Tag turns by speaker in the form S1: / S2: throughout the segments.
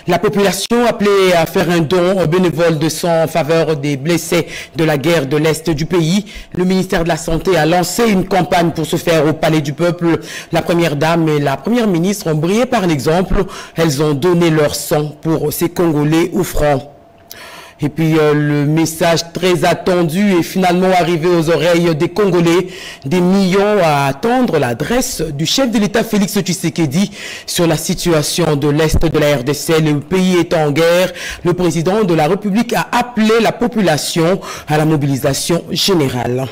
S1: La population appelée à faire un don bénévole de sang en faveur des blessés de la guerre de l'Est du pays. Le ministère de la Santé a lancé une campagne pour ce faire au Palais du Peuple. La Première Dame et la Première Ministre ont brillé par l'exemple. Elles ont donné leur sang pour ces Congolais ouvrants. Et puis le message très attendu est finalement arrivé aux oreilles des Congolais. Des millions à attendre l'adresse du chef de l'État Félix Tshisekedi sur la situation de l'Est de la RDC. Le pays est en guerre. Le président de la République a appelé la population à la mobilisation générale.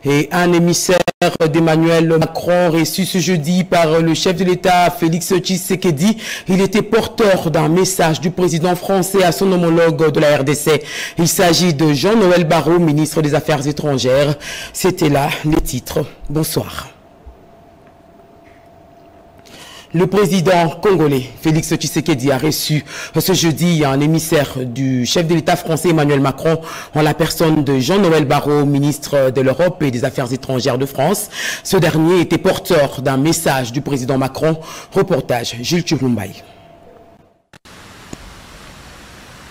S1: Et un émissaire d'Emmanuel Macron reçu ce jeudi par le chef de l'État Félix Tshisekedi. Il était porteur d'un message du président français à son homologue de la RDC. Il s'agit de Jean-Noël Barrot, ministre des Affaires étrangères. C'était là les titres. Bonsoir. Le président congolais Félix Tshisekedi a reçu ce jeudi un émissaire du chef de l'État français Emmanuel Macron en la personne de Jean-Noël Barrot, ministre de l'Europe et des Affaires étrangères de France. Ce dernier était porteur d'un message du président Macron. Reportage Gilles Churumbaï.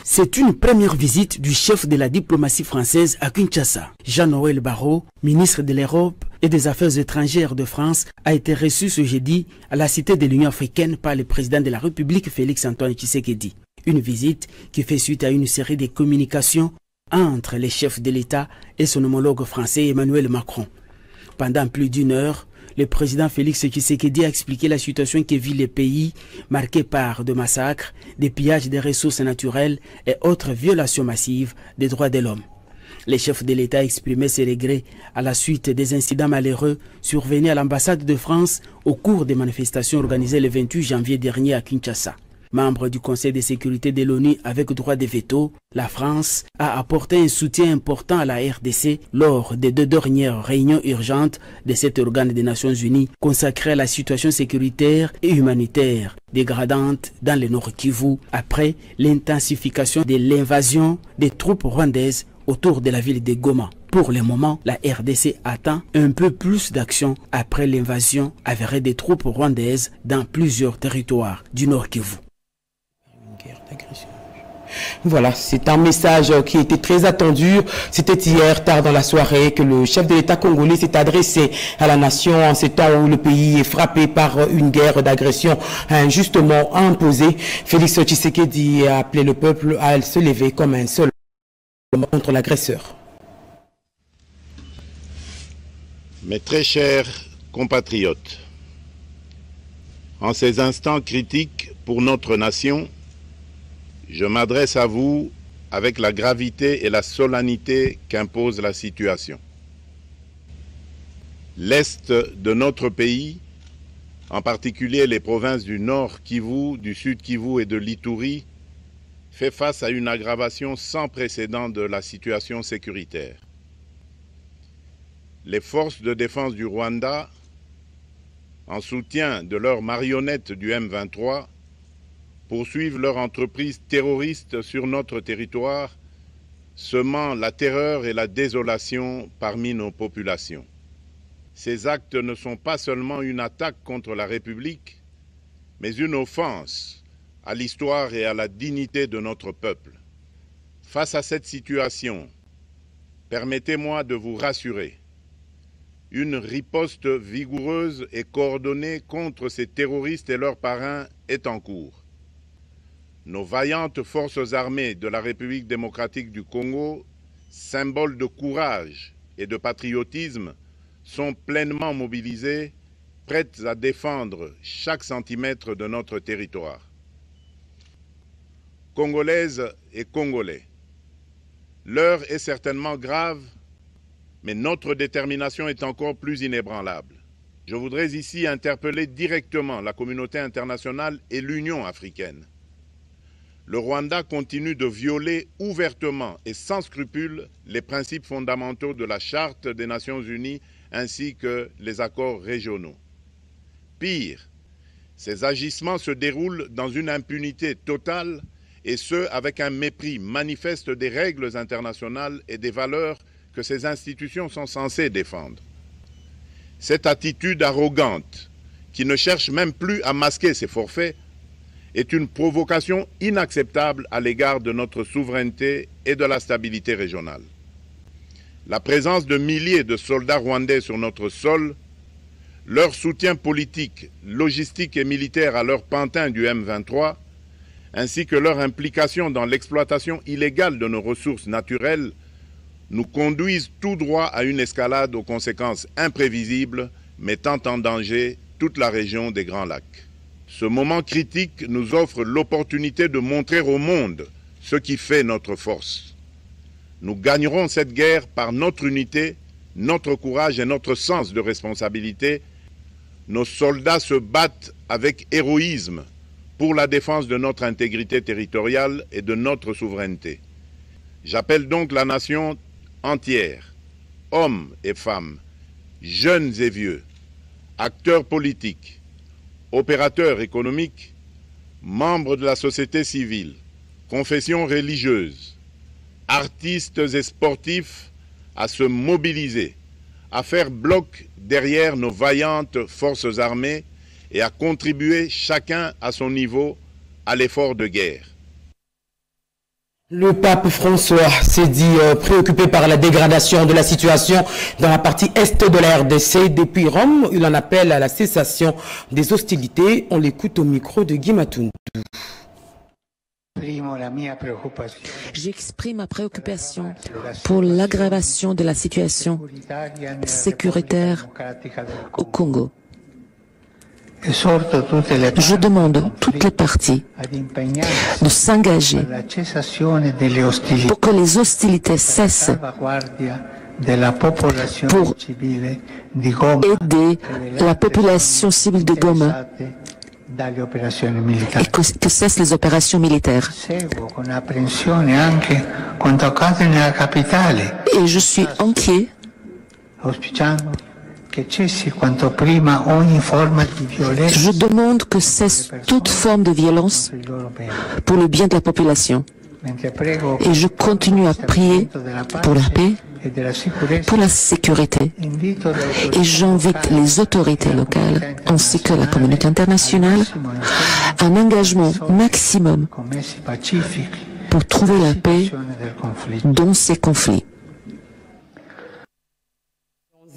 S2: C'est une première visite du chef de la diplomatie française à Kinshasa. Jean-Noël Barrot, ministre de l'Europe et des Affaires étrangères de France, a été reçu ce jeudi à la Cité de l'Union africaine par le président de la République Félix-Antoine Tshisekedi. Une visite qui fait suite à une série de communications entre les chefs de l'État et son homologue français Emmanuel Macron. Pendant plus d'une heure, le président Félix Tshisekedi a expliqué la situation que vit le pays, marqué par de massacres, des pillages des ressources naturelles et autres violations massives des droits de l'homme. Le chef de l'État a exprimé ses regrets à la suite des incidents malheureux survenus à l'ambassade de France au cours des manifestations organisées le 28 janvier dernier à Kinshasa. Membre du Conseil de sécurité de l'ONU avec droit de veto, la France a apporté un soutien important à la RDC lors des 2 dernières réunions urgentes de cet organe des Nations Unies consacré à la situation sécuritaire et humanitaire dégradante dans le Nord Kivu après l'intensification de l'invasion des troupes rwandaises autour de la ville de Goma. Pour le moment, la RDC attend un peu plus d'action après l'invasion avérée des troupes rwandaises dans plusieurs territoires du Nord Kivu.
S1: Voilà, c'est un message qui était très attendu. C'était hier, tard dans la soirée, que le chef de l'État congolais s'est adressé à la nation en ces temps où le pays est frappé par une guerre d'agression injustement imposée. Félix Tshisekedi a appelé le peuple à se lever comme un seul homme contre l'agresseur.
S3: Mes très chers compatriotes, en ces instants critiques pour notre nation, je m'adresse à vous avec la gravité et la solennité qu'impose la situation. L'Est de notre pays, en particulier les provinces du Nord Kivu, du Sud Kivu et de l'Ituri, fait face à une aggravation sans précédent de la situation sécuritaire. Les forces de défense du Rwanda, en soutien de leurs marionnettes du M23, poursuivent leur entreprise terroriste sur notre territoire, semant la terreur et la désolation parmi nos populations. Ces actes ne sont pas seulement une attaque contre la République, mais une offense à l'histoire et à la dignité de notre peuple. Face à cette situation, permettez-moi de vous rassurer. Une riposte vigoureuse et coordonnée contre ces terroristes et leurs parrains est en cours. Nos vaillantes forces armées de la République démocratique du Congo, symboles de courage et de patriotisme, sont pleinement mobilisées, prêtes à défendre chaque centimètre de notre territoire. Congolaises et Congolais, l'heure est certainement grave, mais notre détermination est encore plus inébranlable. Je voudrais ici interpeller directement la communauté internationale et l'Union africaine. Le Rwanda continue de violer ouvertement et sans scrupule les principes fondamentaux de la Charte des Nations Unies ainsi que les accords régionaux. Pire, ces agissements se déroulent dans une impunité totale et ce, avec un mépris manifeste des règles internationales et des valeurs que ces institutions sont censées défendre. Cette attitude arrogante, qui ne cherche même plus à masquer ses forfaits, est une provocation inacceptable à l'égard de notre souveraineté et de la stabilité régionale. La présence de milliers de soldats rwandais sur notre sol, leur soutien politique, logistique et militaire à leur pantin du M23, ainsi que leur implication dans l'exploitation illégale de nos ressources naturelles, nous conduisent tout droit à une escalade aux conséquences imprévisibles, mettant en danger toute la région des Grands Lacs. Ce moment critique nous offre l'opportunité de montrer au monde ce qui fait notre force. Nous gagnerons cette guerre par notre unité, notre courage et notre sens de responsabilité. Nos soldats se battent avec héroïsme pour la défense de notre intégrité territoriale et de notre souveraineté. J'appelle donc la nation entière, hommes et femmes, jeunes et vieux, acteurs politiques, opérateurs économiques, membres de la société civile, confessions religieuses, artistes et sportifs à se mobiliser, à faire bloc derrière nos vaillantes forces armées et à contribuer chacun à son niveau à l'effort de guerre.
S1: Le pape François s'est dit préoccupé par la dégradation de la situation dans la partie est de la RDC. Depuis Rome, il en appelle à la cessation des hostilités. On l'écoute au micro de Guy Matundu.
S4: J'exprime ma préoccupation pour l'aggravation de la situation sécuritaire au Congo. Je demande toutes les parties de s'engager pour que les hostilités cessent, pour aider la population civile de Goma et que cessent les opérations militaires. Et je suis inquiet je demande que cesse toute forme de violence pour le bien de la population. Et je continue à prier pour la paix, pour la sécurité. Et j'invite les autorités locales ainsi que la communauté internationale à un engagement maximum pour trouver la paix dans ces conflits.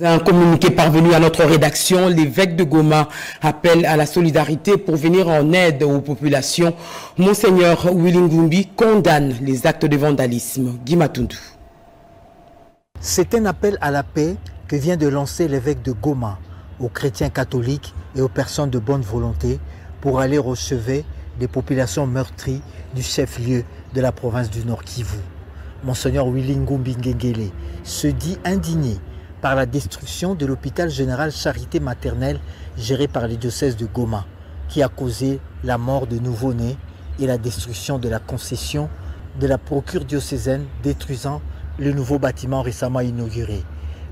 S1: Un communiqué parvenu à notre rédaction, l'évêque de Goma appelle à la solidarité pour venir en aide aux populations. Monseigneur Willy Ngumbi condamne les actes de vandalisme. Guy Matundu.
S5: C'est un appel à la paix que vient de lancer l'évêque de Goma aux chrétiens catholiques et aux personnes de bonne volonté pour aller au chevet des populations meurtries du chef-lieu de la province du Nord Kivu. Monseigneur Willy Ngumbi Ngengele se dit indigné par la destruction de l'hôpital général Charité maternelle géré par le diocèse de Goma, qui a causé la mort de nouveau-nés et la destruction de la concession de la procure diocésaine détruisant le nouveau bâtiment récemment inauguré.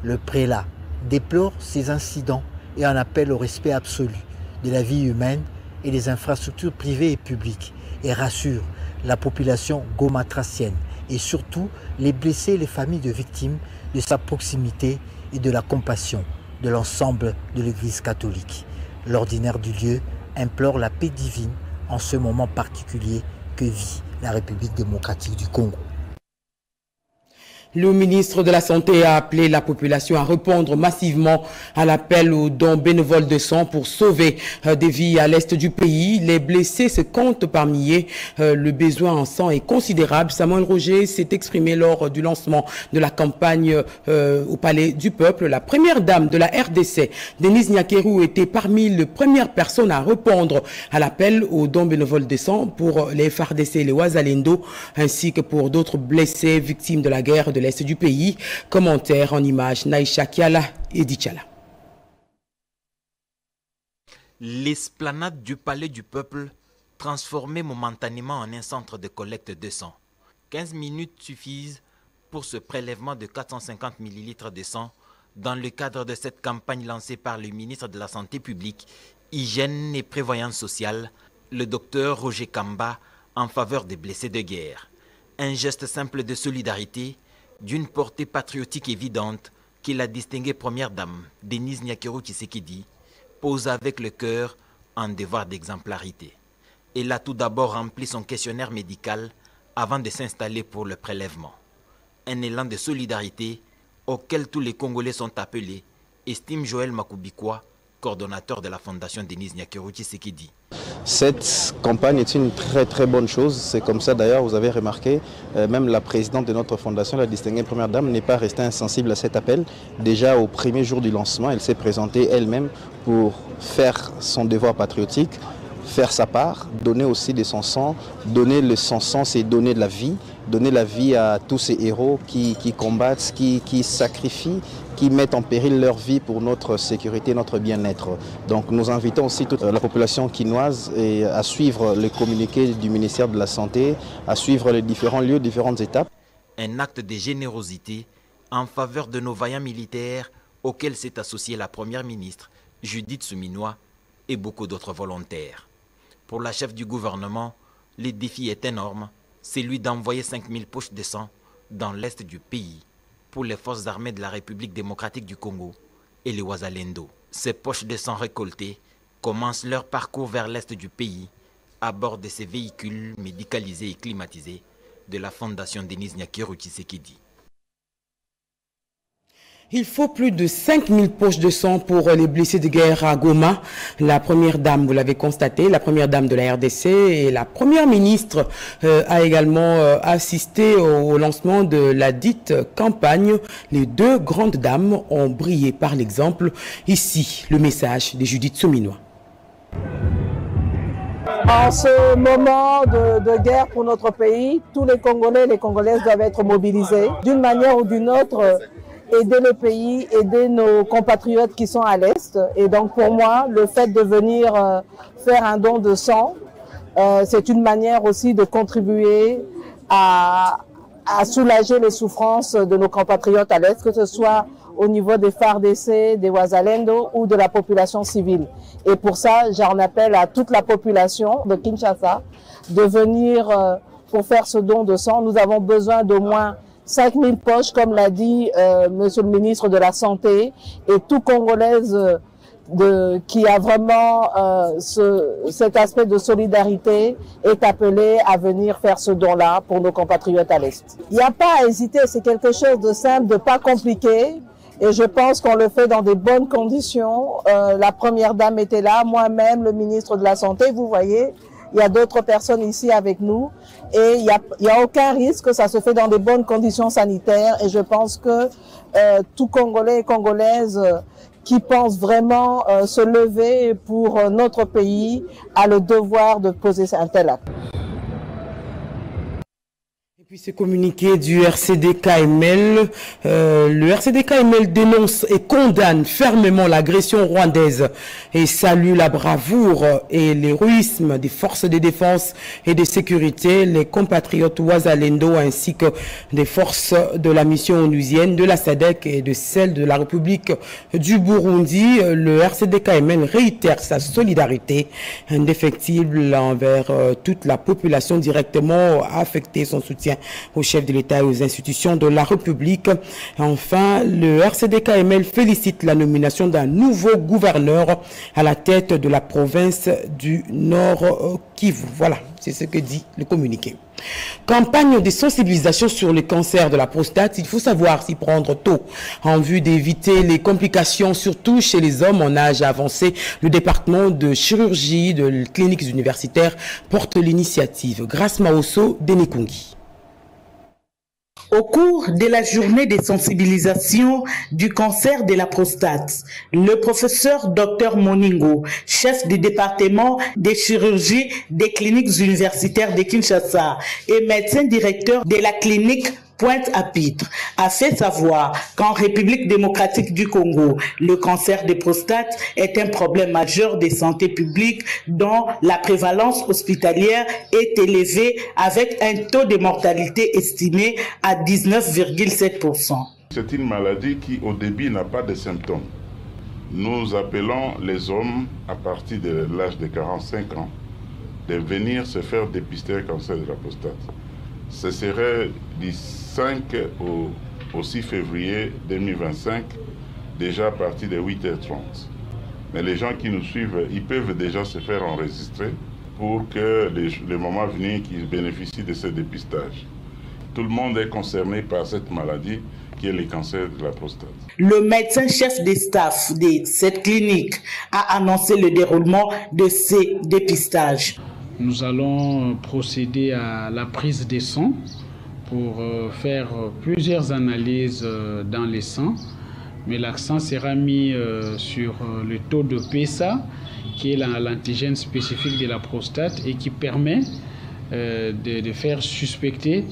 S5: Le prélat déplore ces incidents et en appelle au respect absolu de la vie humaine et des infrastructures privées et publiques et rassure la population gomatracienne et surtout les blessés et les familles de victimes de sa proximité et de la compassion de l'ensemble de l'Église catholique. L'ordinaire du lieu implore la paix divine en ce moment particulier que vit la République démocratique du Congo.
S1: Le ministre de la Santé a appelé la population à répondre massivement à l'appel aux dons bénévoles de sang pour sauver des vies à l'est du pays. Les blessés se comptent par milliers. Le besoin en sang est considérable. Samuel Roger s'est exprimé lors du lancement de la campagne au Palais du Peuple. La première dame de la RDC, Denise Nyakeru, était parmi les premières personnes à répondre à l'appel aux dons bénévoles de sang pour les FARDC et les Wazalendo, ainsi que pour d'autres blessés victimes de la guerre de l'Est du pays. Commentaire en images, Naïcha Kiala et Dichala.
S6: L'esplanade du Palais du Peuple, transformée momentanément en un centre de collecte de sang. 15 minutes suffisent pour ce prélèvement de 450 ml de sang dans le cadre de cette campagne lancée par le ministre de la Santé publique, Hygiène et Prévoyance sociale, le docteur Roger Kamba, en faveur des blessés de guerre. Un geste simple de solidarité, d'une portée patriotique évidente, qui la distinguée première dame, Denise Nyakeru Tshisekedi, pose avec le cœur un devoir d'exemplarité. Elle a tout d'abord rempli son questionnaire médical avant de s'installer pour le prélèvement. Un élan de solidarité auquel tous les Congolais sont appelés, estime Joël Makoubikwa, coordonnateur de la Fondation Denise Nyakeru Tshisekedi.
S7: Cette campagne est une très bonne chose. C'est comme ça d'ailleurs, vous avez remarqué, même la présidente de notre fondation, la distinguée première dame, n'est pas restée insensible à cet appel. Déjà au premier jour du lancement, elle s'est présentée elle-même pour faire son devoir patriotique, faire sa part, donner aussi de son sang. Donner le son sens et donner la vie à tous ces héros qui combattent, qui sacrifient, qui mettent en péril leur vie pour notre sécurité, notre bien-être. Donc nous invitons aussi toute la population quinoise à suivre les communiqués du ministère de la Santé, à suivre les différents lieux, différentes étapes.
S6: Un acte de générosité en faveur de nos vaillants militaires auxquels s'est associée la première ministre Judith Suminwa et beaucoup d'autres volontaires. Pour la chef du gouvernement, le défi est énorme, celui d'envoyer 5000 poches de sang dans l'est du pays pour les forces armées de la République démocratique du Congo et les Wazalendo. Ces poches de sang récoltées commencent leur parcours vers l'est du pays à bord de ces véhicules médicalisés et climatisés de la Fondation Denise Nyakeru Tshisekedi.
S1: Il faut plus de 5000 poches de sang pour les blessés de guerre à Goma. La première dame, vous l'avez constaté, la première dame de la RDC et la première ministre a également assisté au lancement de la dite campagne. Les deux grandes dames ont brillé par l'exemple. Ici, le message de Judith Suminwa.
S8: En ce moment de guerre pour notre pays, tous les Congolais et les Congolaises doivent être mobilisés d'une manière ou d'une autre. Aider le pays, aider nos compatriotes qui sont à l'Est. Et donc pour moi, le fait de venir faire un don de sang, c'est une manière aussi de contribuer à soulager les souffrances de nos compatriotes à l'Est, que ce soit au niveau des FARDC, des Wazalendo ou de la population civile. Et pour ça, j'en appelle à toute la population de Kinshasa de venir pour faire ce don de sang. Nous avons besoin d'au moins 5000 poches, comme l'a dit Monsieur le ministre de la Santé, et tout Congolaise qui a vraiment cet aspect de solidarité est appelé à venir faire ce don-là pour nos compatriotes à l'Est. Il n'y a pas à hésiter, c'est quelque chose de simple, de pas compliqué, et je pense qu'on le fait dans des bonnes conditions. La première dame était là, moi-même, le ministre de la Santé, vous voyez. Il y a d'autres personnes ici avec nous et il y a aucun risque, ça se fait dans des bonnes conditions sanitaires et je pense que tout Congolais et Congolaises qui pensent vraiment se lever pour notre pays a le devoir de poser un tel acte.
S1: Puis ce communiqué du RCD-KML, le RCD-KML dénonce et condamne fermement l'agression rwandaise et salue la bravoure et l'héroïsme des forces de défense et de sécurité, les compatriotes Wazalendo ainsi que des forces de la mission onusienne, de la SADC et de celle de la République du Burundi. Le RCD-KML réitère sa solidarité indéfectible envers toute la population directement affectée, son soutien au chef de l'État et aux institutions de la République. Enfin, le RCD-KML félicite la nomination d'un nouveau gouverneur à la tête de la province du Nord Kivu. Voilà, c'est ce que dit le communiqué. Campagne de sensibilisation sur le cancer de la prostate. Il faut savoir s'y prendre tôt en vue d'éviter les complications, surtout chez les hommes en âge avancé. Le département de chirurgie de cliniques universitaires porte l'initiative. Grâce Maosso Denikungi.
S9: Au cours de la journée de sensibilisation du cancer de la prostate, le professeur Dr Moningo, chef du département de chirurgie des cliniques universitaires de Kinshasa et médecin directeur de la clinique Pointe-à-Pitre, a fait savoir qu'en République démocratique du Congo, le cancer de prostate est un problème majeur de santé publique dont la prévalence hospitalière est élevée avec un taux de mortalité estimé à 19,7%.
S3: C'est une maladie qui au début n'a pas de symptômes. Nous appelons les hommes à partir de l'âge de 45 ans de venir se faire dépister le cancer de la prostate. Ce serait du 5 au 6 février 2025, déjà à partir de 8h30. Mais les gens qui nous suivent, ils peuvent déjà se faire enregistrer pour que les moments venus qu'ils bénéficient de ce dépistage. Tout le monde est concerné par cette maladie qui est le cancer de la prostate.
S9: Le médecin chef des staffs de cette clinique a annoncé le déroulement de ces dépistages.
S10: Nous allons procéder à la prise des sangs pour faire plusieurs analyses dans les sangs, mais l'accent sera mis sur le taux de PSA, qui est l'antigène spécifique de la prostate et qui permet de faire suspecter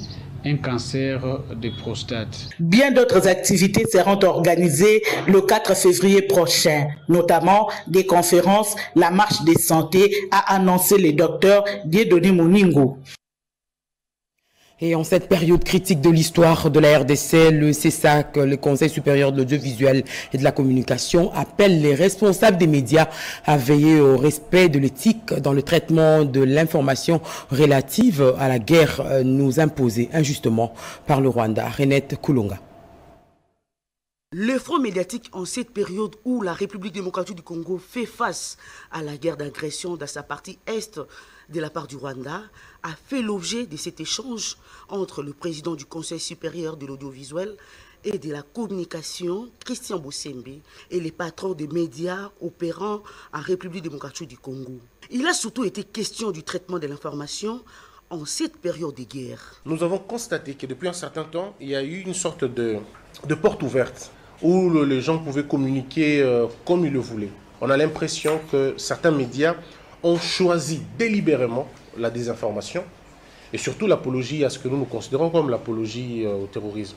S10: un cancer de prostate.
S9: Bien d'autres activités seront organisées le 4 février prochain, notamment des conférences. La marche des santé a annoncé le docteur Dieudonné Moningo.
S1: Et en cette période critique de l'histoire de la RDC, le CESAC, le Conseil supérieur de l'audiovisuel et de la communication, appelle les responsables des médias à veiller au respect de l'éthique dans le traitement de l'information relative à la guerre nous imposée injustement par le Rwanda. Renette Kulunga.
S11: Le front médiatique en cette période où la République démocratique du Congo fait face à la guerre d'agression dans sa partie est de la part du Rwanda a fait l'objet de cet échange entre le président du Conseil supérieur de l'audiovisuel et de la communication, Christian Bossembe, et les patrons des médias opérant en République démocratique du Congo. Il a surtout été question du traitement de l'information en cette période de guerre.
S12: Nous avons constaté que depuis un certain temps, il y a eu une sorte de porte ouverte où les gens pouvaient communiquer comme ils le voulaient. On a l'impression que certains médias ont choisi délibérément la désinformation et surtout l'apologie à ce que nous considérons comme l'apologie au terrorisme.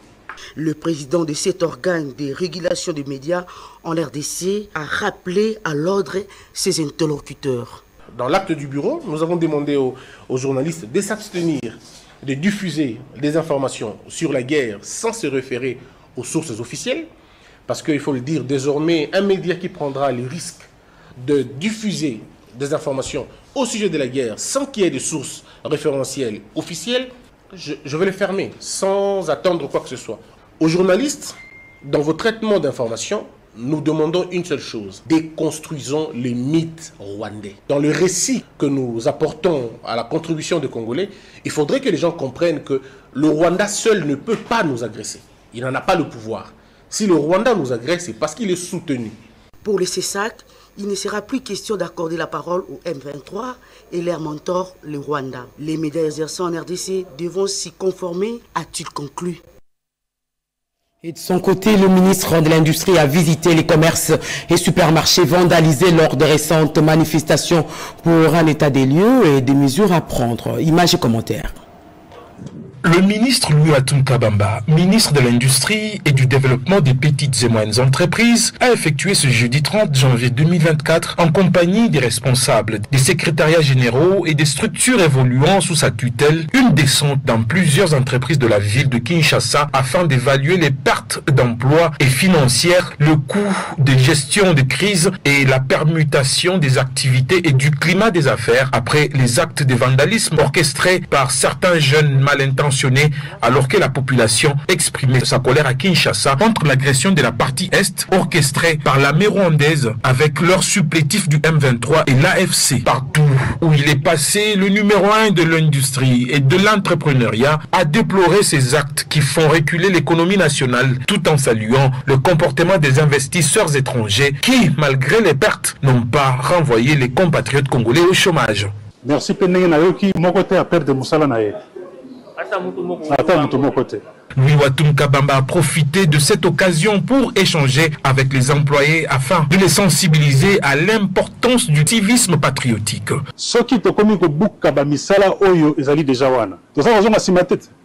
S11: Le président de cet organe de régulation des médias en RDC a rappelé à l'ordre ses interlocuteurs.
S12: Dans l'acte du bureau, nous avons demandé aux journalistes de s'abstenir de diffuser des informations sur la guerre sans se référer aux sources officielles, parce qu'il faut le dire, désormais, un média qui prendra le risque de diffuser des informations au sujet de la guerre sans qu'il y ait de sources référentielles officielles, je vais le fermer sans attendre quoi que ce soit. Aux journalistes, dans vos traitements d'informations, nous demandons une seule chose: déconstruisons les mythes rwandais. Dans le récit que nous apportons à la contribution des Congolais, il faudrait que les gens comprennent que le Rwanda seul ne peut pas nous agresser. Il n'en a pas le pouvoir. Si le Rwanda nous agresse, c'est parce qu'il est soutenu.
S11: Pour le CESAC, il ne sera plus question d'accorder la parole au M23 et leur mentor, le Rwanda. Les médias exerçant en RDC devront s'y conformer, a-t-il conclu.
S1: Et de son côté, le ministre de l'Industrie a visité les commerces et supermarchés vandalisés lors de récentes manifestations pour un état des lieux et des mesures à prendre. Images et commentaires.
S13: Le ministre Louis Watum Kabamba, ministre de l'Industrie et du Développement des petites et moyennes entreprises, a effectué ce jeudi 30 janvier 2024 en compagnie des responsables des secrétariats généraux et des structures évoluant sous sa tutelle une descente dans plusieurs entreprises de la ville de Kinshasa afin d'évaluer les pertes d'emplois et financières, le coût de gestion de crise et la permutation des activités et du climat des affaires après les actes de vandalisme orchestrés par certains jeunes mal intentionnés alors que la population exprimait sa colère à Kinshasa contre l'agression de la partie Est orchestrée par l'armée rwandaise avec leurs supplétifs du M23 et l'AFC. Partout où il est passé, le numéro 1 de l'industrie et de l'entrepreneuriat a déploré ces actes qui font reculer l'économie nationale tout en saluant le comportement des investisseurs étrangers qui, malgré les pertes, n'ont pas renvoyé les compatriotes congolais au chômage.
S14: Merci Penenge Nayoki, mon côté à perdre Moussala Naye.
S13: Louis Watum Kabamba a profité de cette occasion pour échanger avec les employés afin de les sensibiliser à l'importance du civisme patriotique.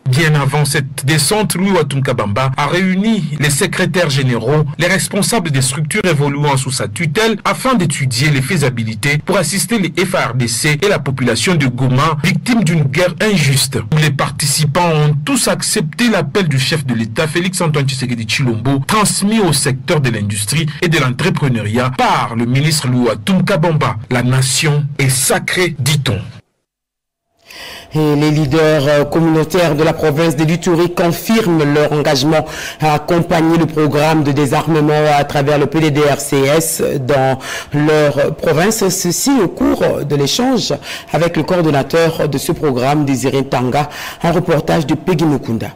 S13: Bien avant cette descente, Louis Watum Kabamba a réuni les secrétaires généraux, les responsables des structures évoluant sous sa tutelle afin d'étudier les faisabilités pour assister les FARDC et la population de Goma, victimes d'une guerre injuste. Les participants ont tous accepté l'appel du chef de l'État, Félix-Antoine Tshisekedi Tshilombo, transmis au secteur de l'industrie et de l'entrepreneuriat par le ministre Louis Watum Kabamba. La nation est sacrée, dit-on.
S1: Et les leaders communautaires de la province de l'Ituri confirment leur engagement à accompagner le programme de désarmement à travers le PDDRCS dans leur province. Ceci au cours de l'échange avec le coordonnateur de ce programme, Désiré Tanga, un reportage de Peggy Mukunda.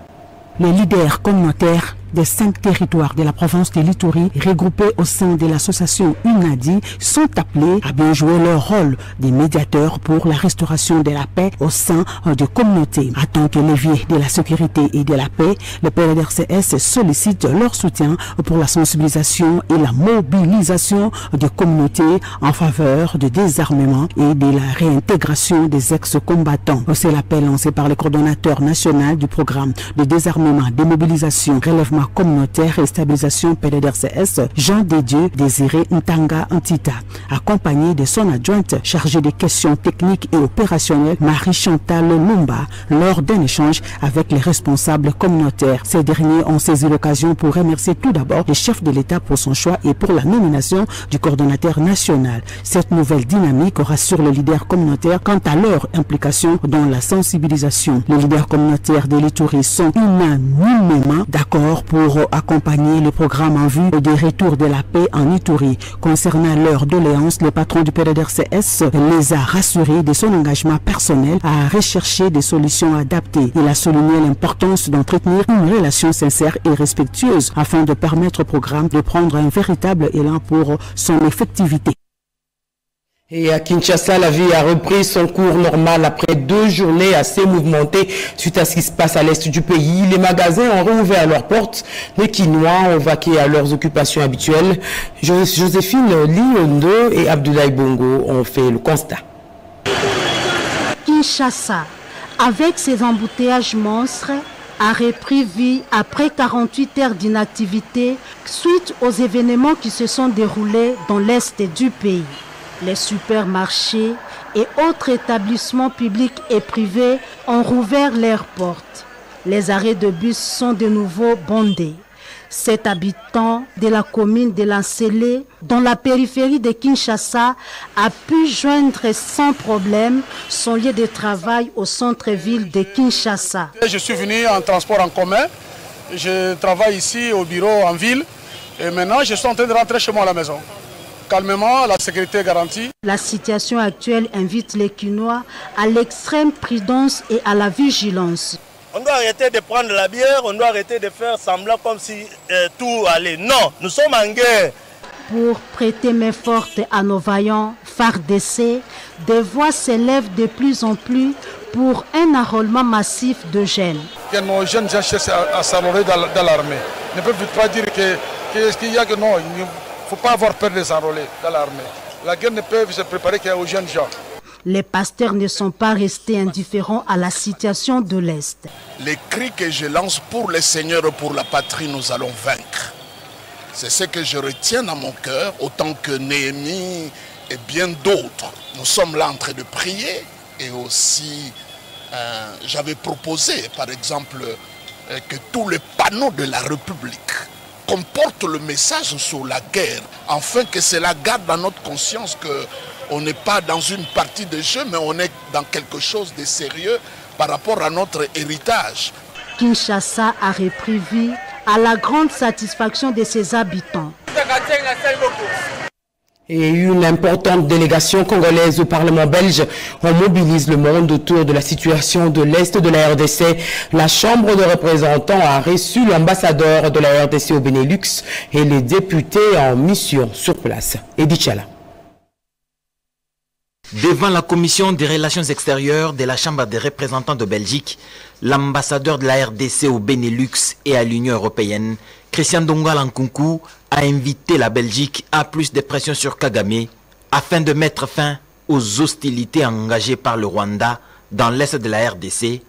S2: Les leaders communautaires des 5 territoires de la province de l'Ituri regroupés au sein de l'association UNADI sont appelés à bien jouer leur rôle de médiateurs pour la restauration de la paix au sein des communautés. En tant que levier de la sécurité et de la paix, le PDDRCS sollicite leur soutien pour la sensibilisation et la mobilisation des communautés en faveur du désarmement et de la réintégration des ex-combattants. C'est l'appel lancé par le coordonnateur national du programme de désarmement, démobilisation, relèvement communautaire et stabilisation PDDRCS, Jean Dédieu Désiré Ntanga Antita, accompagné de son adjointe chargée des questions techniques et opérationnelles, Marie-Chantal Lumba, lors d'un échange avec les responsables communautaires. Ces derniers ont saisi l'occasion pour remercier tout d'abord le chef de l'État pour son choix et pour la nomination du coordonnateur national. Cette nouvelle dynamique rassure les leaders communautaires quant à leur implication dans la sensibilisation. Les leaders communautaires de l'Ituri sont unanimement d'accord pour accompagner le programme en vue du retour de la paix en Ituri. Concernant leur doléance, le patron du PDDRCS les a rassurés de son engagement personnel à rechercher des solutions adaptées. Il a souligné l'importance d'entretenir une relation sincère et respectueuse afin de permettre au programme de prendre un véritable élan pour son effectivité.
S1: Et à Kinshasa, la vie a repris son cours normal après 2 journées assez mouvementées suite à ce qui se passe à l'est du pays. Les magasins ont rouvert leurs portes, les Kinois ont vaqué à leurs occupations habituelles. Joséphine Liondo et Abdoulaye Bongo ont fait le constat.
S15: Kinshasa, avec ses embouteillages monstres, a repris vie après 48 heures d'inactivité suite aux événements qui se sont déroulés dans l'est du pays. Les supermarchés et autres établissements publics et privés ont rouvert leurs portes. Les arrêts de bus sont de nouveau bondés. 7 habitants de la commune de Lansele, dans la périphérie de Kinshasa, a pu joindre sans problème son lieu de travail au centre-ville de Kinshasa.
S16: Je suis venu en transport en commun. Je travaille ici au bureau en ville et maintenant je suis en train de rentrer chez moi à la maison. Calmement, la sécurité est garantie.
S15: La situation actuelle invite les Kinois à l'extrême prudence et à la vigilance.
S17: On doit arrêter de prendre la bière, on doit arrêter de faire semblant comme si tout allait. Non, nous sommes en guerre.
S15: Pour prêter main forte à nos vaillants FARDC, des voix s'élèvent de plus en plus pour un enrôlement massif de jeunes.
S16: Que nos jeunes cherchent à s'enrôler dans l'armée. Ne peuvent pas dire qu'il y a que non. Il ne faut pas avoir peur de s'enrôler dans l'armée. La guerre ne peut se préparer qu'aux jeunes gens.
S15: Les pasteurs ne sont pas restés indifférents à la situation de l'Est.
S18: Les cris que je lance pour le Seigneur et pour la patrie, nous allons vaincre. C'est ce que je retiens dans mon cœur, autant que Néhémie et bien d'autres. Nous sommes là en train de prier et aussi j'avais proposé, par exemple, que tous les panneaux de la République comporte le message sur la guerre, afin que cela garde dans notre conscience qu'on n'est pas dans une partie de jeu, mais on est dans quelque chose de sérieux par rapport à notre héritage.
S15: Kinshasa a repris vie à la grande satisfaction de ses habitants.
S1: Et une importante délégation congolaise au Parlement belge, on mobilise le monde autour de la situation de l'Est de la RDC. La Chambre de représentants a reçu l'ambassadeur de la RDC au Benelux et les députés en mission sur place. Edith Chala.
S6: Devant la commission des relations extérieures de la Chambre des représentants de Belgique, l'ambassadeur de la RDC au Benelux et à l'Union européenne, Christian Ndongala Nkunku, a invité la Belgique à plus de pression sur Kagame afin de mettre fin aux hostilités engagées par le Rwanda dans l'est de la RDC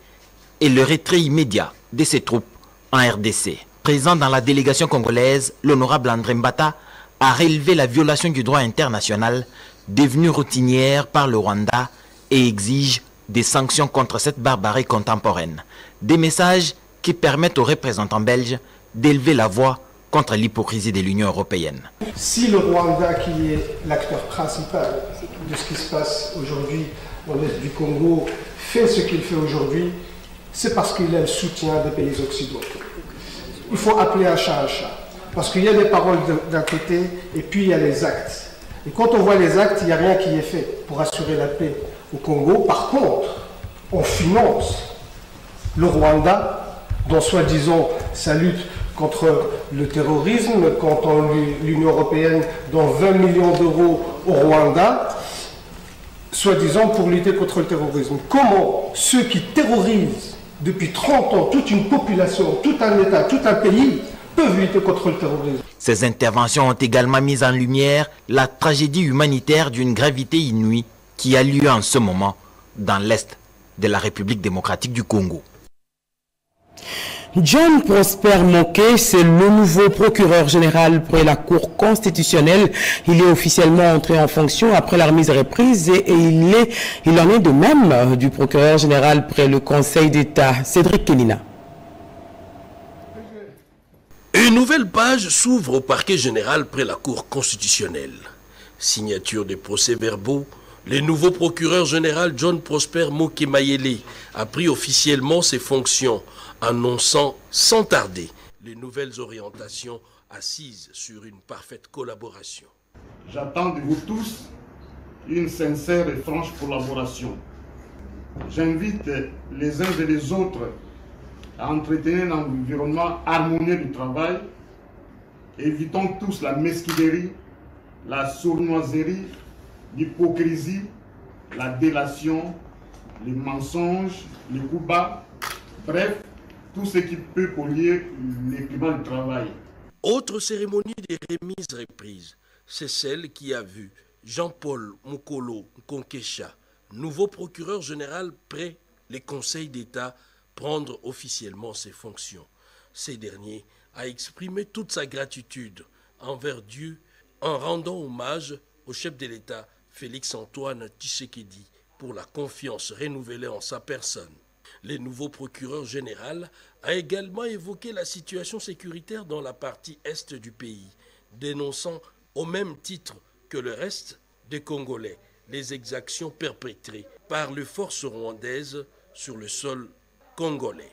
S6: et le retrait immédiat de ses troupes en RDC. Présent dans la délégation congolaise, l'honorable André Mbata a relevé la violation du droit international devenue routinière par le Rwanda et exige des sanctions contre cette barbarie contemporaine. Des messages qui permettent aux représentants belges d'élever la voix contre l'hypocrisie de l'Union européenne.
S19: Si le Rwanda, qui est l'acteur principal de ce qui se passe aujourd'hui dans l'Est du Congo, fait ce qu'il fait aujourd'hui, c'est parce qu'il a le soutien des pays occidentaux. Il faut appeler un chat, parce qu'il y a des paroles d'un côté et puis il y a les actes. Et quand on voit les actes, il n'y a rien qui est fait pour assurer la paix au Congo. Par contre, on finance le Rwanda, dont soi-disant ça lutte contre le terrorisme, quand l'Union européenne donne 20 millions d'euros au Rwanda, soi-disant pour lutter contre le terrorisme. Comment ceux qui terrorisent depuis 30 ans toute une population, tout un État, tout un pays, peuvent lutter contre le terrorisme?
S6: Ces interventions ont également mis en lumière la tragédie humanitaire d'une gravité inouïe qui a lieu en ce moment dans l'Est de la République démocratique du Congo.
S1: John Prosper Moké, c'est le nouveau procureur général près la Cour constitutionnelle. Il est officiellement entré en fonction après la remise reprise et il en est de même du procureur général près le Conseil d'État. Cédric Kenina.
S20: Une nouvelle page s'ouvre au parquet général près la Cour constitutionnelle. Signature des procès-verbaux, le nouveau procureur général John Prosper Moké Mayele a pris officiellement ses fonctions, annonçant sans tarder les nouvelles orientations assises sur une parfaite collaboration.
S21: J'attends de vous tous une sincère et franche collaboration. J'invite les uns et les autres à entretenir un environnement harmonieux du travail. Évitons tous la mesquinerie, la sournoiserie, l'hypocrisie, la délation, les mensonges, les coups bas, bref, tout ce qui peut polluer le climat du travail.
S20: Autre cérémonie de remise reprise, c'est celle qui a vu Jean-Paul Mukolo Nkonkesha, nouveau procureur général près les conseils d'État, prendre officiellement ses fonctions. Ce dernier a exprimé toute sa gratitude envers Dieu en rendant hommage au chef de l'État Félix-Antoine Tshisekedi pour la confiance renouvelée en sa personne. Le nouveau procureur général a également évoqué la situation sécuritaire dans la partie est du pays, dénonçant au même titre que le reste des Congolais les exactions perpétrées par les forces rwandaises sur le sol congolais.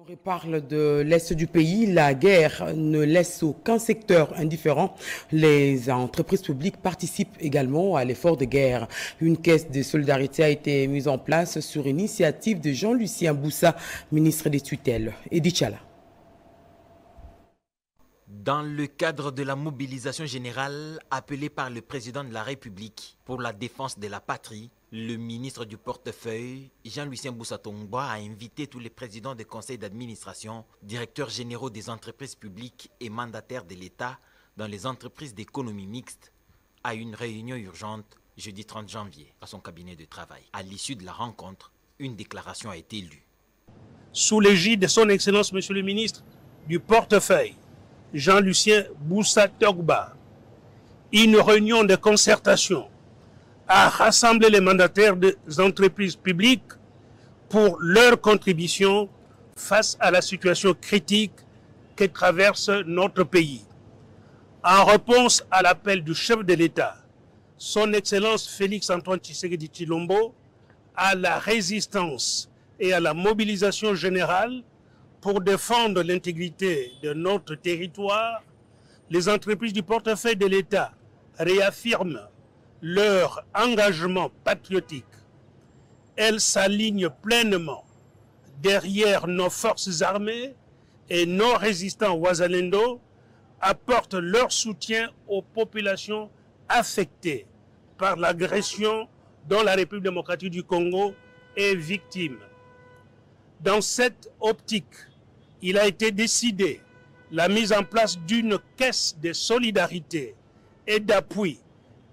S1: On reparle de l'Est du pays. La guerre ne laisse aucun secteur indifférent. Les entreprises publiques participent également à l'effort de guerre. Une caisse de solidarité a été mise en place sur initiative de Jean-Lucien Boussa, ministre des tutelles. Edith Chala.
S6: Dans le cadre de la mobilisation générale appelée par le président de la République pour la défense de la patrie, le ministre du portefeuille, Jean-Lucien Boussa Tongboa, a invité tous les présidents des conseils d'administration, directeurs généraux des entreprises publiques et mandataires de l'État dans les entreprises d'économie mixte à une réunion urgente jeudi 30 janvier à son cabinet de travail. À l'issue de la rencontre, une déclaration a été lue.
S22: Sous l'égide de son Excellence, Monsieur le ministre du portefeuille, Jean-Lucien Boussa Tongboa, une réunion de concertation a rassemblé les mandataires des entreprises publiques pour leur contribution face à la situation critique que traverse notre pays. En réponse à l'appel du chef de l'État, son Excellence Félix-Antoine Tshisekedi Tshilombo, à la résistance et à la mobilisation générale pour défendre l'intégrité de notre territoire, les entreprises du portefeuille de l'État réaffirment leur engagement patriotique. Elles s'alignent pleinement derrière nos forces armées et nos résistants Wazalendo apportent leur soutien aux populations affectées par l'agression dont la République démocratique du Congo est victime. Dans cette optique, il a été décidé la mise en place d'une caisse de solidarité et d'appui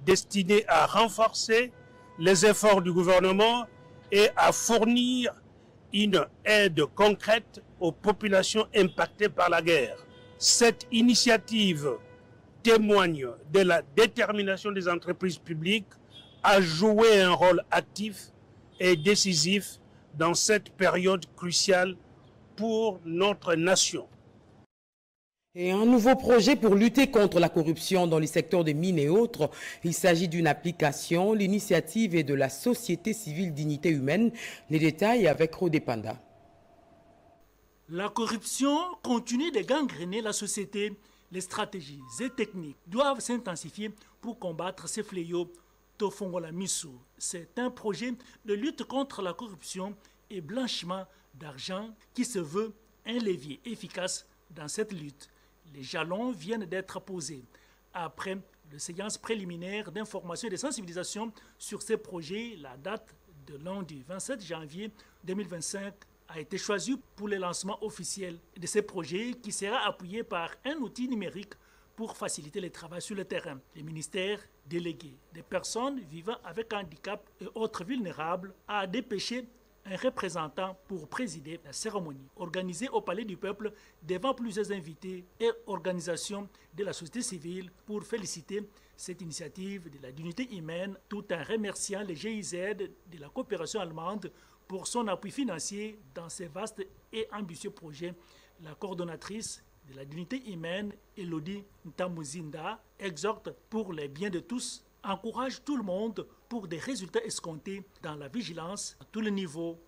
S22: destinée à renforcer les efforts du gouvernement et à fournir une aide concrète aux populations impactées par la guerre. Cette initiative témoigne de la détermination des entreprises publiques à jouer un rôle actif et décisif dans cette période cruciale pour notre nation.
S1: Et un nouveau projet pour lutter contre la corruption dans les secteurs des mines et autres. Il s'agit d'une application. L'initiative est de la Société civile Dignité Humaine. Les détails avec Rodé Panda.
S4: La corruption continue de gangréner la société. Les stratégies et techniques doivent s'intensifier pour combattre ces fléaux. Tofongola Missou, c'est un projet de lutte contre la corruption et blanchiment d'argent qui se veut un levier efficace dans cette lutte. Les jalons viennent d'être posés après la séance préliminaire d'information et de sensibilisation sur ces projets. La date de lundi 27 janvier 2025 a été choisie pour le lancement officiel de ces projets qui sera appuyé par un outil numérique pour faciliter le travail sur le terrain. Les ministères délégués des personnes vivant avec handicap et autres vulnérables a dépêché un représentant pour présider la cérémonie organisée au Palais du Peuple devant plusieurs invités et organisations de la société civile pour féliciter cette initiative de la dignité humaine tout en remerciant les GIZ de la coopération allemande pour son appui financier dans ces vastes et ambitieux projets. La coordonnatrice de la dignité humaine, Elodie Ntamuzinda, exhorte pour le bien de tous, encourage tout le monde pour des résultats escomptés dans la vigilance à tous les niveaux.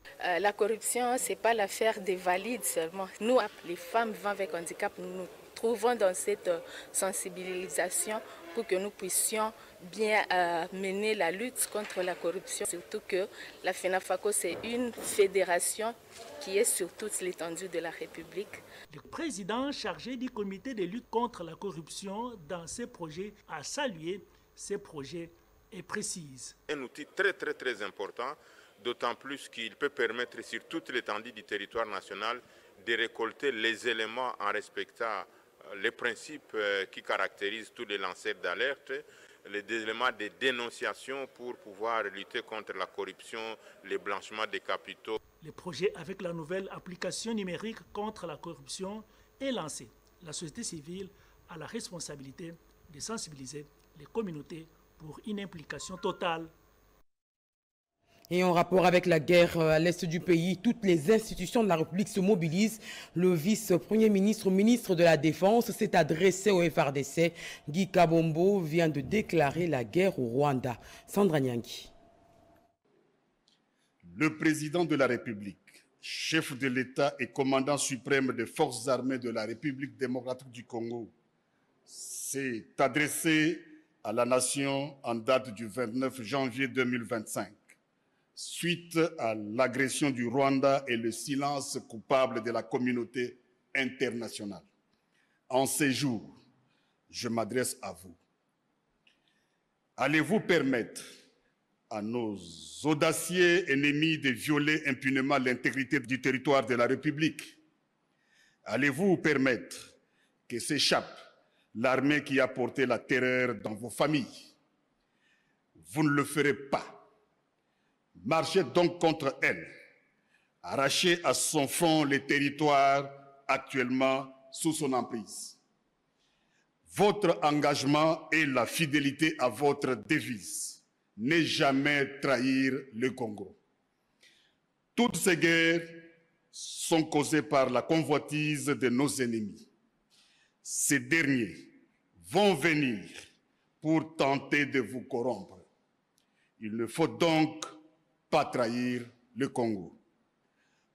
S5: La corruption, ce n'est pas l'affaire des valides seulement. Nous, les femmes vivant avec handicap, nous nous trouvons dans cette sensibilisation pour que nous puissions bien mener la lutte contre la corruption. Surtout que la FENAFACO, c'est une fédération qui est sur toute l'étendue de la République.
S4: Le président chargé du comité de lutte contre la corruption dans ces projets a salué ces projets et précise.
S3: Un outil très important, d'autant plus qu'il peut permettre sur toute l'étendue du territoire national de récolter les éléments en respectant les principes qui caractérisent tous les lanceurs d'alerte, les éléments de dénonciation pour pouvoir lutter contre la corruption, le blanchiment des capitaux.
S4: Le projet avec la nouvelle application numérique contre la corruption est lancé. La société civile a la responsabilité de sensibiliser les communautés pour une implication totale.
S1: Et en rapport avec la guerre à l'est du pays, toutes les institutions de la République se mobilisent. Le vice-premier ministre, ministre de la Défense, s'est adressé au FRDC. Guy Kabombo vient de déclarer la guerre au Rwanda. Sandra Nyangi.
S23: Le président de la République, chef de l'État et commandant suprême des forces armées de la République démocratique du Congo, s'est adressé à la nation en date du 29 janvier 2025, suite à l'agression du Rwanda et le silence coupable de la communauté internationale. En ces jours, je m'adresse à vous. Allez-vous permettre à nos audacieux ennemis de violer impunément l'intégrité du territoire de la République? Allez-vous permettre que s'échappe l'armée qui a porté la terreur dans vos familles? Vous ne le ferez pas. Marchez donc contre elle. Arrachez à son front les territoires actuellement sous son emprise. Votre engagement et la fidélité à votre devise. Ne jamais trahir le Congo. Toutes ces guerres sont causées par la convoitise de nos ennemis. Ces derniers vont venir pour tenter de vous corrompre. Il ne faut donc pas trahir le Congo.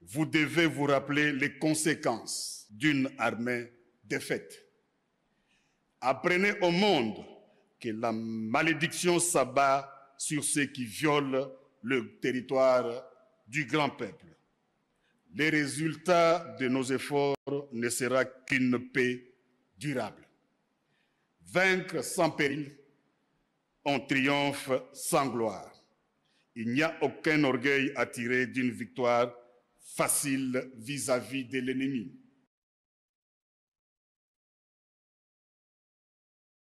S23: Vous devez vous rappeler les conséquences d'une armée défaite. Apprenez au monde que la malédiction s'abat sur ceux qui violent le territoire du grand peuple. Les résultats de nos efforts ne sera qu'une paix durable. Vaincre sans péril, on triomphe sans gloire. Il n'y a aucun orgueil à tirer d'une victoire facile vis-à-vis de l'ennemi.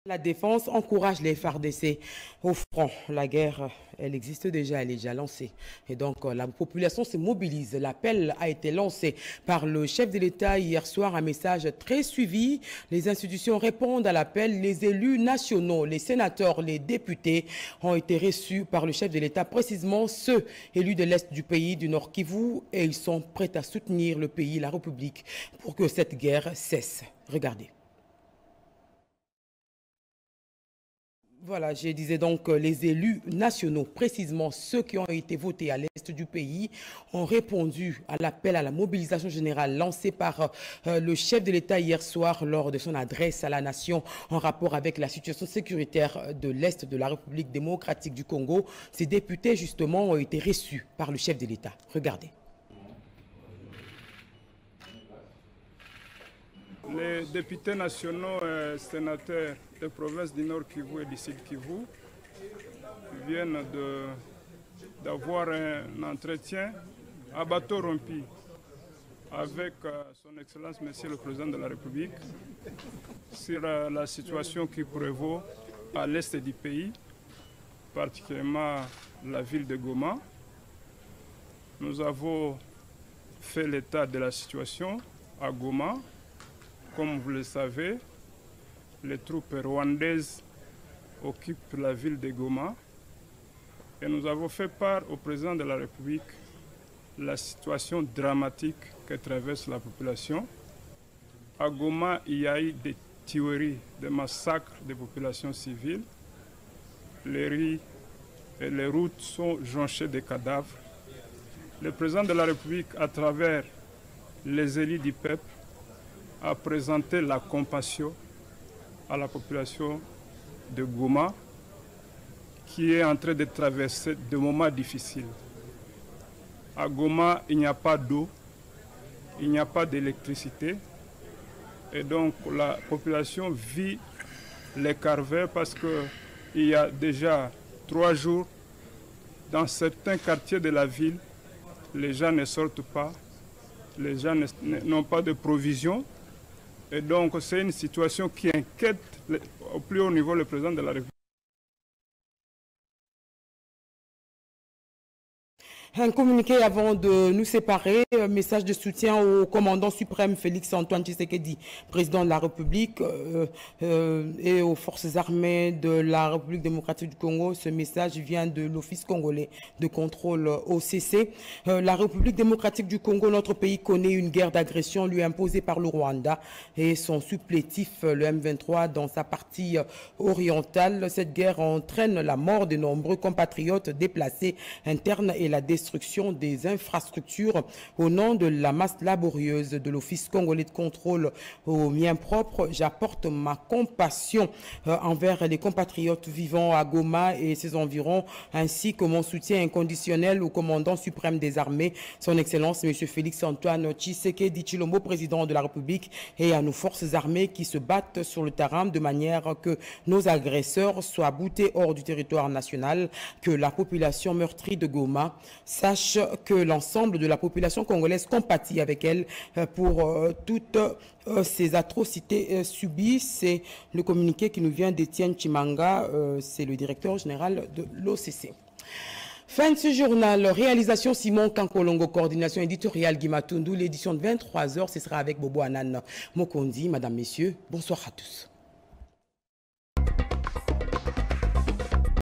S1: La défense encourage les FARDC au front. La guerre, elle existe déjà, elle est déjà lancée. Et donc, la population se mobilise. L'appel a été lancé par le chef de l'État hier soir, un message très suivi. Les institutions répondent à l'appel. Les élus nationaux, les sénateurs, les députés ont été reçus par le chef de l'État, précisément ceux élus de l'Est du pays, du Nord Kivu, et ils sont prêts à soutenir le pays, la République, pour que cette guerre cesse. Regardez. Voilà, je disais donc les élus nationaux, précisément ceux qui ont été votés à l'est du pays, ont répondu à l'appel à la mobilisation générale lancé par le chef de l'État hier soir lors de son adresse à la nation en rapport avec la situation sécuritaire de l'est de la République démocratique du Congo. Ces députés, justement, ont été reçus par le chef de l'État. Regardez.
S7: Les députés nationaux et sénateurs des provinces du Nord Kivu et du Sud Kivu viennent d'avoir un entretien à bateau rompu avec son Excellence Monsieur le Président de la République sur la situation qui prévaut à l'est du pays, particulièrement la ville de Goma. Nous avons fait l'état de la situation à Goma. Comme vous le savez, les troupes rwandaises occupent la ville de Goma et nous avons fait part au président de la République la situation dramatique que traverse la population. À Goma, il y a eu des tueries, des massacres des populations civiles. Les rues et les routes sont jonchées de cadavres. Le président de la République, à travers les élus du peuple, a présenté la compassion à la population de Goma qui est en train de traverser des moments difficiles. À Goma, il n'y a pas d'eau, il n'y a pas d'électricité et donc la population vit les calvaires parce qu'il y a déjà 3 jours, dans certains quartiers de la ville, les gens ne sortent pas, les gens n'ont pas de provisions. Et donc, c'est une situation qui inquiète au plus haut niveau le président de la République.
S1: Un communiqué avant de nous séparer, un message de soutien au commandant suprême Félix-Antoine Tshisekedi, président de la République et aux forces armées de la République démocratique du Congo. Ce message vient de l'Office congolais de contrôle OCC. La République démocratique du Congo, notre pays, connaît une guerre d'agression lui imposée par le Rwanda et son supplétif, le M23, dans sa partie orientale. Cette guerre entraîne la mort de nombreux compatriotes déplacés internes et la destruction des infrastructures au nom de la masse laborieuse de l'Office congolais de contrôle aux miens propres. J'apporte ma compassion envers les compatriotes vivant à Goma et ses environs, ainsi que mon soutien inconditionnel au commandant suprême des armées, son Excellence M. Félix-Antoine Tshisekedi Tshilombo, président de la République, et à nos forces armées qui se battent sur le terrain de manière que nos agresseurs soient boutés hors du territoire national, que la population meurtrie de Goma sache que l'ensemble de la population congolaise compatit avec elle pour toutes ces atrocités subies. C'est le communiqué qui nous vient d'Étienne Chimanga, c'est le directeur général de l'OCC. Fin de ce journal, réalisation Simon Kankolongo, coordination éditoriale Guimatundu, l'édition de 23h, ce sera avec Bobo Anan Mokondi. Madame, Messieurs, bonsoir à tous.